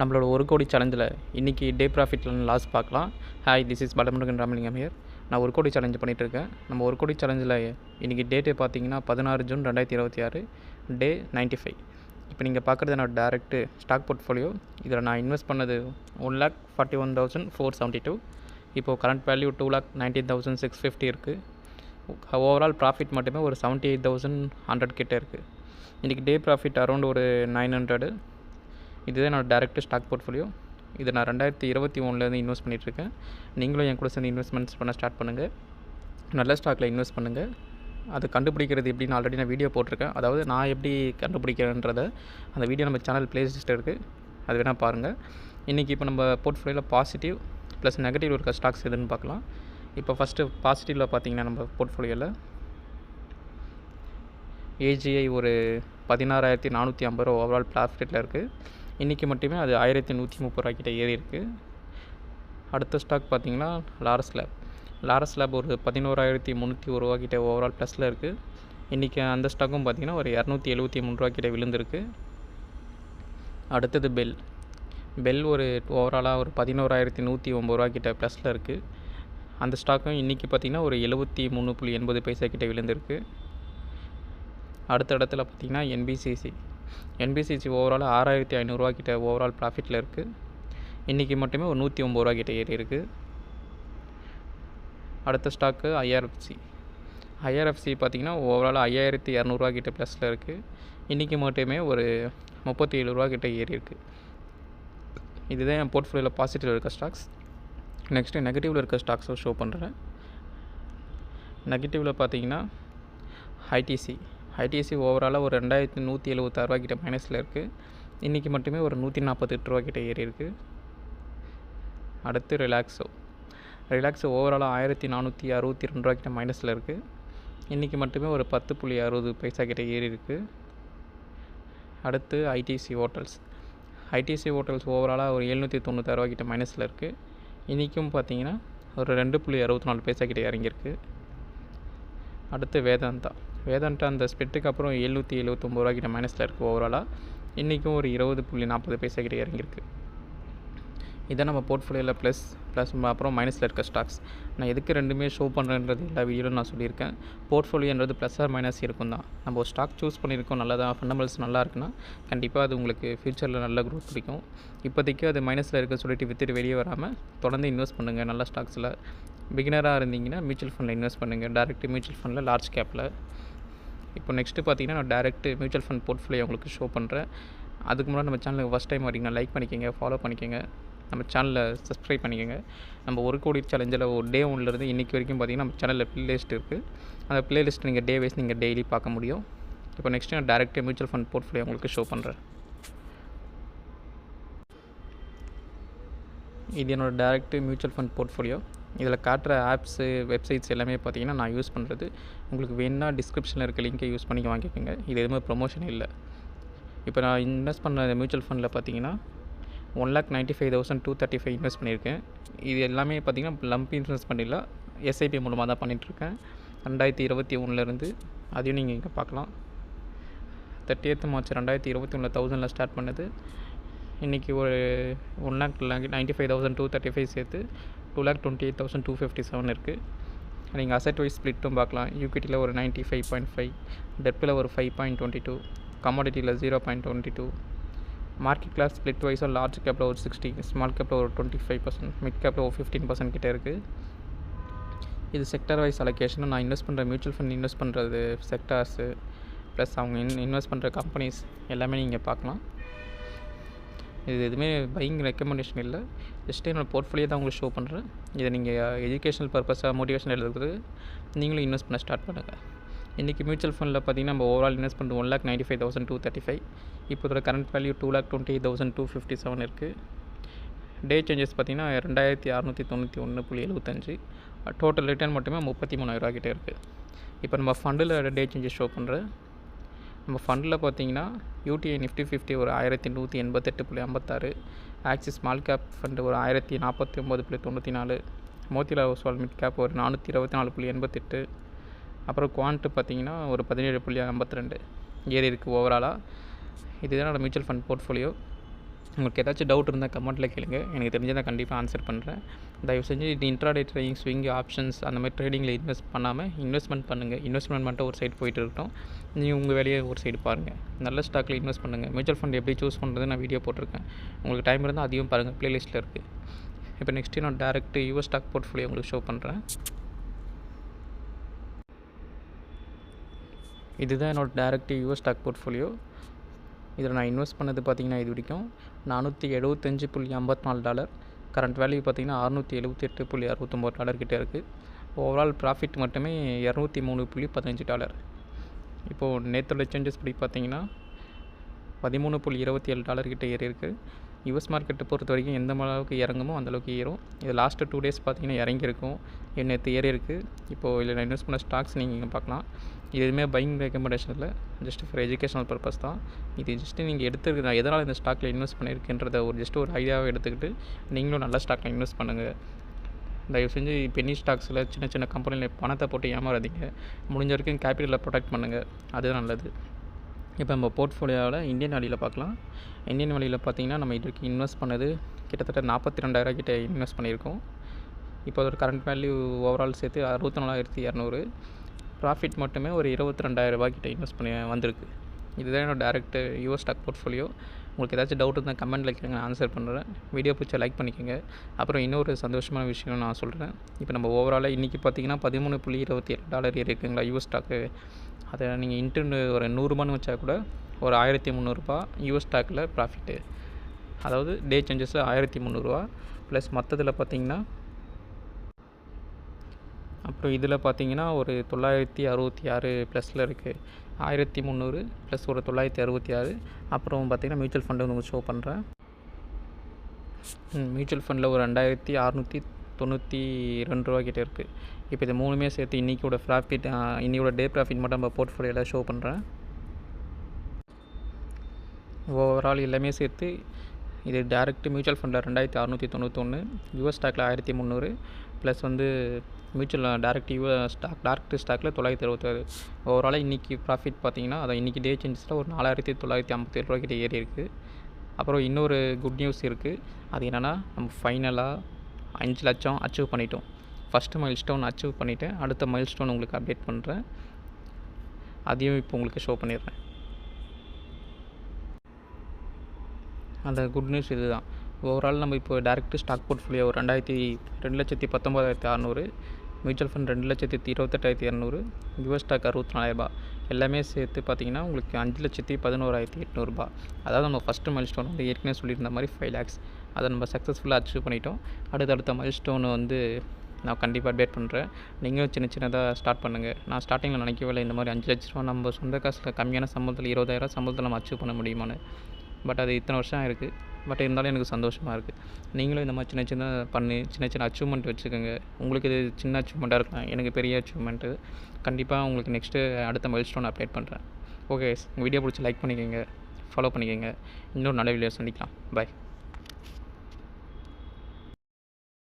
நம்மளோட 1 கோடி சேலஞ்சில் இன்றைக்கி டே ப்ராஃபிட்டில் லாஸ் பார்க்கலாம். Hi, this is Balamurugan Ramalingam here. நான் 1 கோடி சேலஞ்சு பண்ணிகிட்ருக்கேன். நம்ம 1 கோடி சேலஞ்சில் இன்றைக்கி டேட்டு பார்த்தீங்கன்னா 16 ஜூன் 2026, டே 95. இப்போ நீங்கள் பார்க்குறது என்னோட டேரெக்ட் ஸ்டாக் போர்ட்ஃபோலியோ. இதில் நான் இன்வெஸ்ட் பண்ணது 1,41,472. இப்போது கரண்ட் வேல்யூ 2,19,650 இருக்குது. ஓவரால் ப்ராஃபிட் மட்டுமே ஒரு 78,100 கிட்டே இருக்குது. இன்றைக்கி டே ப்ராஃபிட் அரௌண்ட் ஒரு 900. இதுதான் என்னோடய டேரெக்ட் ஸ்டாக் போர்ட்ஃபோலியோ. இதை நான் 2021 இன்வெஸ்ட் பண்ணிகிட்ருக்கேன். நீங்களும் என் கூட சேர்ந்து இன்வெஸ்ட்மெண்ட்ஸ் பண்ண ஸ்டார்ட் பண்ணுங்கள். நல்ல ஸ்டாக்கில் இன்வெஸ்ட் பண்ணுங்கள். அது கண்டுபிடிக்கிறது எப்படின்னு ஆல்ரெடி நான் வீடியோ போட்டிருக்கேன். அதாவது நான் எப்படி கண்டுபிடிக்கிறேன்றதை அந்த வீடியோ நம்ம சேனல் பிளேலிஸ்ட்டில் இருக்குது, அது வேணால் பாருங்கள். இன்றைக்கி இப்போ நம்ம போர்ட்ஃபோலியோவில் பாசிட்டிவ் ப்ளஸ் நெகட்டிவ் இருக்க ஸ்டாக்ஸ் எதுன்னு பார்க்கலாம். இப்போ ஃபஸ்ட்டு பாசிட்டிவில் பார்த்தீங்கன்னா நம்ம போர்ட்ஃபோலியோவில் ஏஜிஐ ஒரு 16,450 ரூபா ஓவரால் ப்ராஃபிட்டில் இருக்குது. இன்றைக்கி மட்டுமே அது 1,130 ரூபாய்க்கிட்ட ஏறி இருக்குது. அடுத்த ஸ்டாக் பார்த்திங்கன்னா லாரஸ் லேப் ஒரு 11,301 ரூபாய்க்கிட்ட ஓவரால் ப்ளஸில் இருக்குது. இன்றைக்கி அந்த ஸ்டாக்கும் பார்த்திங்கன்னா ஒரு 273 ரூபாய்க்கிட்ட விழுந்திருக்கு. அடுத்தது பெல் ஒரு ஓவராலாக ஒரு 11,109 ரூபாய்க்கிட்ட ப்ளஸில் இருக்குது. அந்த ஸ்டாக்கும் இன்றைக்கி பார்த்திங்கன்னா ஒரு 73.80 பைசா கிட்ட விழுந்திருக்கு. அடுத்த இடத்துல பார்த்திங்கன்னா என்பிசிசி ஓவரால் 6,500 ரூபாய்க்கிட்ட ஓவரால் ப்ராஃபிட்டில் இருக்குது. இன்றைக்கி மட்டுமே ஒரு 109 ரூபாய்க்கிட்ட ஏறி இருக்குது. அடுத்த ஸ்டாக்கு ஐஆர்எஃப்சி பார்த்திங்கன்னா ஓவரால் 5,200 ரூபாய்க்கிட்ட ப்ளஸில் இருக்குது. இன்றைக்கி மட்டுமே ஒரு 37 ரூபாய்க்கிட்ட ஏறி இருக்குது. இதுதான் என் போர்ட்ஃபோலியோவில் பாசிட்டிவ் இருக்க ஸ்டாக்ஸ். நெக்ஸ்ட்டு நெகட்டிவில் இருக்க ஸ்டாக்ஸை ஷோ பண்ணுறேன். நெகட்டிவில் பார்த்திங்கன்னா ஐடிசி ஓவராலாக ஒரு 2,176 ரூபாய்க்கிட்ட மைனஸில் இருக்குது. இன்றைக்கி மட்டுமே ஒரு 148 ரூபாய்க்கிட்ட ஏறி இருக்குது. அடுத்து ரிலாக்ஸோ ஓவராலாக 1,462 ரூபாய்க்கிட்ட மைனஸில் இருக்குது. இன்றைக்கி மட்டுமே ஒரு 10.60 பைசா கிட்ட ஏறி இருக்குது. அடுத்து ஐடிசி ஹோட்டல்ஸ் ஓவராலாக ஒரு 796 ரூபாய்க்கிட்ட மைனஸில் இருக்குது. இன்றைக்கும் பார்த்திங்கன்னா ஒரு 2.64 பைசா கிட்ட இறங்கியிருக்கு. அடுத்து வேதாந்தா அந்த ஸ்பெட்டுக்கு அப்புறம் 779 ரூபாய்க்கிட்ட மைனஸில் இருக்குது ஓவராலாக. இன்றைக்கும் ஒரு 20.40 பைசா கிட்ட இறங்கியிருக்கு. இதான் நம்ம போர்ட்ஃபோலியோவில் ப்ளஸ் அப்புறம் மைனஸில் இருக்க ஸ்டாக்ஸ். நான் எதுக்கு ரெண்டுமே ஷோ பண்ணுறேன்றது எல்லா வீடியோவில் நான் சொல்லியிருக்கேன். போர்ட்ஃபோலியோன்றது ப்ளஸ் ஆர் மைனஸ் இருக்கும் தான். நம்ம ஒரு ஸ்டாக் சூஸ் பண்ணியிருக்கோம், நல்லதாக ஃபண்டமெண்டல்ஸ் நல்லா இருக்குன்னா கண்டிப்பாக அது உங்களுக்கு ஃப்யூச்சரில் நல்ல க்ரோத் பிடிக்கும். இப்போதைக்கு அது மைனஸில் இருக்க சொல்லிட்டு விற்றுட்டு வெளியே வராமல் தொடர்ந்து இன்வெஸ்ட் பண்ணுங்கள் நல்ல ஸ்டாக்ஸில். பிகினராக இருந்தீங்கன்னா மியூச்சுவல் ஃபண்டில் இன்வெஸ்ட் பண்ணுங்கள், டேரெக்ட் மியூச்சுவல் ஃபண்டில் லார்ஜ் கேப்பில். இப்போ நெக்ஸ்ட்டு பார்த்தீங்கன்னா நான் டேரெக்ட் மியூச்சுவல் ஃபண்ட் போர்ட்ஃபோலியோ உங்களுக்கு ஷோ பண்ணுறேன். அதுக்கு முன்னாடி நம்ம சேனலுக்கு ஃபஸ்ட் டைம் வரீங்கன்னா லைக் பண்ணிக்கோங்க, ஃபாலோ பண்ணிக்கோங்க, நம்ம சேனலை சப்ஸ்கிரைப் பண்ணிக்கோங்க. நம்ம 1 கோடி சேலஞ்சில் ஒரு டே 1லேருந்து இன்றைக்கி வரைக்கும் பார்த்திங்கன்னா நம்ம சேனலில் ப்ளேலிஸ்ட் இருக்குது. அந்த ப்ளேலிஸ்ட் நீங்கள் டே வைஸ் நீங்கள் டெய்லி பார்க்க முடியும். இப்போ நெக்ஸ்ட்டு நான் டேரெக்ட் மியூச்சுவல் ஃபண்ட் போர்ட்ஃபோலியோ உங்களுக்கு ஷோ பண்ணுறேன். இது என்னோடய டேரெக்ட் மியூச்சுவல் ஃபண்ட் போர்ட்ஃபோலியோ. இதில் காட்டுற ஆப்ஸு வெப்சைட்ஸ் எல்லாமே பார்த்திங்கன்னா நான் யூஸ் பண்ணுறது. உங்களுக்கு வேணுன்னா டிஸ்கிரிப்ஷனில் இருக்க லிங்கை யூஸ் பண்ணி வாங்கிக்கோங்க. இது எதுவுமே ப்ரொமோஷன் இல்லை. இப்போ நான் இன்வெஸ்ட் பண்ண மியூச்சுவல் ஃபண்டில் பார்த்திங்கன்னா 1,95,235 இன்வெஸ்ட் பண்ணியிருக்கேன். இது எல்லாமே பார்த்திங்கன்னா லம்ப் இன்வெஸ்ட் பண்ணிடல, எஸ்ஐபி மூலமாக தான் பண்ணிகிட்ருக்கேன் 2021 அதையும் நீங்கள் இங்கே பார்க்கலாம். 30th March 2021 1000 ஸ்டார்ட் பண்ணது. இன்றைக்கி ஒரு 1,95,235 சேர்த்து 2,28,257 இருக்குது. நீங்கள் அசெட் வைஸ் ஸ்ப்ளிட்டும் பார்க்கலாம். ஈக்விட்டியில் ஒரு 95.5, டெப்பில் ஒரு 5.22, கமாடிட்டியில் 0.22, மார்க்கெட் கிளாஸ் ஸ்ப்ளிட் வைஸாக லார்ஜ் கேப்பில் ஒரு 60, ஸ்மால் கேப்பில் ஒரு 25%, மிட் கேப்பில் ஒரு 15% கிட்டே இருக்குது. இது செக்டர் வைஸ் அலோகேஷன். நான் இன்வெஸ்ட் பண்ணுற மியூச்சுவல் ஃபண்ட் இன்வெஸ்ட் பண்ணுறது செக்டார்ஸு ப்ளஸ் அவங்க இன்வெஸ்ட் பண்ணுற கம்பெனிஸ் எல்லாமே நீங்கள் பார்க்கலாம். இது எதுவுமே பையிங் ரெக்கமெண்டேஷன் இல்லை, ஜஸ்ட்டு என்னோடய போர்ட்ஃபோலியோ தான் உங்களுக்கு ஷோ பண்ணுறேன். இதை நீங்கள் எஜுகேஷனல் பர்பஸாக மோட்டிவேஷன் எழுதுறது நீங்களும் இன்வெஸ்ட் பண்ண ஸ்டார்ட் பண்ணுங்கள். இன்றைக்கி மியூச்சுவல் ஃபண்டில் பார்த்திங்கன்னா நம்ம ஓவரால் இன்வெஸ்ட் பண்ணுறது 1,95,235. இப்போ இதோட கரண்ட் வேல்யூ 2,28,257 இருக்குது. டே சேஞ்சஸ் பார்த்திங்கன்னா 2,691.75. டோட்டல் ரிட்டர்ன் மட்டுமே 33,000 ரூபாய்க்கிட்ட இருக்குது. இப்போ நம்ம ஃபண்டில் டே சேஞ்சஸ் ஷோ பண்ணுறேன். நம்ம ஃபண்டில் பார்த்திங்கன்னா யூடிஐ நிஃப்டி 50 ஒரு 1,188.56, ஆக்சிஸ் ஸ்மால் கேப் ஃபண்டு ஒரு 1,049.94, மோத்திலால் ஓஸ்வால் மிட் கேப் ஒரு 424.88, அப்புறம் குவான்ட்டு பார்த்திங்கன்னா ஒரு 17.52 ஏறி இருக்குது ஓவராலாக. இதுதான் என்னோடய மியூச்சுவல் ஃபண்ட் போர்ட்ஃபோலியோ. உங்களுக்கு ஏதாச்சும் டவுட் இருந்தால் கமெண்ட்டில் கேளுங்க, எனக்கு தெரிஞ்சதை நான் கண்டிப்பாக ஆன்சர் பண்ணுறேன். தயவு செஞ்சு இது இன்ட்ராடே ட்ரேடிங், ஸ்விங் ஆப்ஷன்ஸ் அந்த மாதிரி ட்ரேடிங்கில் இன்வெஸ்ட் பண்ணாமல் இன்வெஸ்ட்மெண்ட் பண்ணுங்கள். இன்வெஸ்ட்மெண்ட் மட்டும் ஒரு சைடு போயிட்டு இருக்கட்டும், நீங்கள் உங்கள் வேலையை ஒரு சைடு பாருங்கள். நல்ல ஸ்டாக்கில் இன்வெஸ்ட் பண்ணுங்கள். மியூச்சுவல் ஃபண்ட் எப்படி சூஸ் பண்ணுறது நான் வீடியோ போட்டிருக்கேன், உங்களுக்கு டைம் இருந்தால் அதையும் பாருங்கள், ப்ளேலிஸ்ட்டில் இருக்குது. இப்போ நெக்ஸ்ட்டு நான் டேரெக்ட் யூஎஸ் ஸ்டாக் போர்ட்ஃபோலியோ உங்களுக்கு ஷோ பண்ணுறேன். இதுதான் என்னோட டேரெக்ட் யூஎஸ் ஸ்டாக் போர்ட்ஃபோலியோ. இதில் நான் இன்வெஸ்ட் பண்ணது பார்த்திங்கன்னா இது வரைக்கும் $475.54, கரண்ட் வேல்யூ பார்த்திங்கன்னா $678.69 கிட்டே இருக்குது. ஓவரால் ப்ராஃபிட் மட்டுமே $203.15. இப்போது நேற்றோட சேஞ்சஸ் படி பார்த்திங்கன்னா $13.27 கிட்டே ஏறி இருக்குது. யூஎஸ் மார்க்கெட்டை பொறுத்த வரைக்கும் எந்த அளவுக்கு இறங்குமோ அந்தளவுக்கு ஏறும். இது லாஸ்ட்டு 2 டேஸ் பார்த்திங்கன்னா இறங்கியிருக்கும், நேற்று ஏறி இருக்குது. இப்போது இதில் நான் இன்வெஸ்ட் பண்ண ஸ்டாக்ஸ் நீங்கள் இங்கே பார்க்கலாம். இது எதுவுமே பையிங் ரெக்கமெண்டேஷன் இல்லை, ஜஸ்ட் ஃபார் எஜுகேஷனல் பர்பஸ் தான். இது ஜஸ்ட்டு நீங்கள் எடுத்துருக்கு நான் எதனால் இந்த ஸ்டாக்கில் இன்வெஸ்ட் பண்ணியிருக்கேன்றத ஒரு ஐடியாவை எடுத்துக்கிட்டு நீங்களும் நல்ல ஸ்டாக்கில் இன்வெஸ்ட் பண்ணுங்கள். தயவு செஞ்சு பென்னி ஸ்டாக்ஸில் சின்ன சின்ன கம்பெனியில் பணத்தை போட்டு ஏமாறாதீங்க. முடிஞ்ச வரைக்கும் கேபிட்டலை ப்ரொடெக்ட் பண்ணுங்கள், அதுதான் நல்லது. இப்போ நம்ம போர்ட்ஃபோலியோவில் இந்தியன் வேலியில் பார்க்கலாம். இந்தியன் வேலியில் பார்த்திங்கன்னா நம்ம இதுக்கு இன்வெஸ்ட் பண்ணது கிட்டத்தட்ட $42,000 கிட்ட இன்வெஸ்ட் பண்ணியிருக்கோம். இப்போ அதோட கரண்ட் வேல்யூ ஓவரால் சேர்த்து $64,200. ப்ராஃபிட் மட்டுமே ஒரு $22,000 கிட்ட இன்வெஸ்ட் பண்ணி வந்திருக்கு. இதுதான் என்னோட டேரெக்ட் யூஎஸ் ஸ்டாக் போர்ட்ஃபோலியோ. உங்களுக்கு ஏதாச்சும் டவுட் இருந்தால் கமெண்ட்டில் கேளுங்க, நான் ஆன்சர் பண்ணுறேன். வீடியோ பிடிச்சா லைக் பண்ணிக்கோங்க. அப்புறம் இன்னொரு சந்தோஷமான விஷயம் நான் சொல்கிறேன். இப்போ நம்ம ஓவராலாக இன்றைக்கி பார்த்திங்கன்னா $13.27 இருக்குங்களா யூஎஸ் ஸ்டாக்கு. அதை நீங்கள் இன்ட்டு ஒரு $100 வச்சா கூட ஒரு $1,300 யூஎஸ் ஸ்டாக்கில் ப்ராஃபிட்டு. அதாவது டே சேஞ்சஸில் $1,300 ப்ளஸ் மற்றதில் பார்த்திங்கன்னா அப்புறம் இதில் பார்த்திங்கன்னா ஒரு 966 ப்ளஸில் இருக்குது. 1300 ப்ளஸ் ஒரு 966. அப்புறம் பார்த்திங்கன்னா மியூச்சுவல் ஃபண்டு உங்களுக்கு ஷோ பண்ணுறேன். மியூச்சுவல் ஃபண்டில் ஒரு $2,692 கிட்டே இருக்குது. இப்போ இது மூணுமே சேர்த்து இன்றைக்கியோட ப்ராஃபிட், இன்றையோட டே ப்ராஃபிட் மட்டும் நம்ம போர்ட்ஃபோலியோவில் ஷோ பண்ணுறேன். ஓவரால் எல்லாமே சேர்த்து இது டேரெக்ட் மியூச்சுவல் ஃபண்டில் $2,691, யூஎஸ் ஸ்டாக்கில் 1300 ப்ளஸ் வந்து மியூச்சுவல் டேரெக்ட் ஸ்டாக்கில் 966. ஓவராலாக இன்றைக்கி ப்ராஃபிட் பார்த்திங்கன்னா அதை இன்றைக்கி டே சேஞ்சஸில் ஒரு $4,957 கிட்டே ஏறி இருக்குது. அப்புறம் இன்னொரு குட் நியூஸ் இருக்குது. அது என்னென்னா நம்ம ஃபைனலாக 5 லட்சம் அச்சீவ் பண்ணிட்டோம். ஃபஸ்ட்டு மைல் ஸ்டோன் அச்சீவ் பண்ணிவிட்டேன். அடுத்த மைல் ஸ்டோன் உங்களுக்கு அப்டேட் பண்ணுறேன், அதையும் இப்போ உங்களுக்கு ஷோ பண்ணிடுறேன். அந்த குட் நியூஸ் இது தான். ஓவரால் நம்ம இப்போ direct stock portfolio 2,19,600, mutual fund 2,28,200, US stock $64,000 எல்லாமே சேர்த்து பார்த்திங்கன்னா உங்களுக்கு $5,11,800. அதாவது நம்ம ஃபஸ்ட்டு மைல் ஸ்டோன் வந்து ஏற்கனவே சொல்லியிருந்த மாதிரி 5 lakhs அதை நம்ம சக்ஸஸ்ஃபுல்லாக அச்சீவ் பண்ணிட்டோம். அடுத்த மைல் ஸ்டோனை வந்து நான் கண்டிப்பாக அப்டேட் பண்ணுறேன். நீங்களும் சின்னதாக ஸ்டார்ட் பண்ணுங்கள். நான் ஸ்டார்டிங்கில் நினைக்கவே இல்லை இந்த மாதிரி 5 லட்ச ரூபா நம்ம சொந்த காசில் கம்மியான சம்பளத்தில் 20,000 சம்பளத்தில் நம்ம அச்சீவ் பண்ண முடியுமான்னு. பட் அது இத்தனை வருஷம் ஆயிருக்கு. பட் இருந்தாலும் எனக்கு சந்தோஷமாக இருக்குது. நீங்களும் இந்த மாதிரி சின்ன அச்சீவ்மெண்ட் வச்சுக்கோங்க. உங்களுக்கு இது சின்ன அச்சீவ்மெண்ட்டாக இருக்கலாம், எனக்கு பெரிய அச்சீவ்மெண்ட்டு. கண்டிப்பாக உங்களுக்கு நெக்ஸ்ட்டு அடுத்த மைல் ஸ்டோன் அப்டேட் பண்ணுறேன். ஓகே, வீடியோ பிடிச்சி லைக் பண்ணிக்கோங்க, ஃபாலோ பண்ணிக்கோங்க. இன்னொரு நல்ல வீடியோ சந்திக்கலாம். பாய்.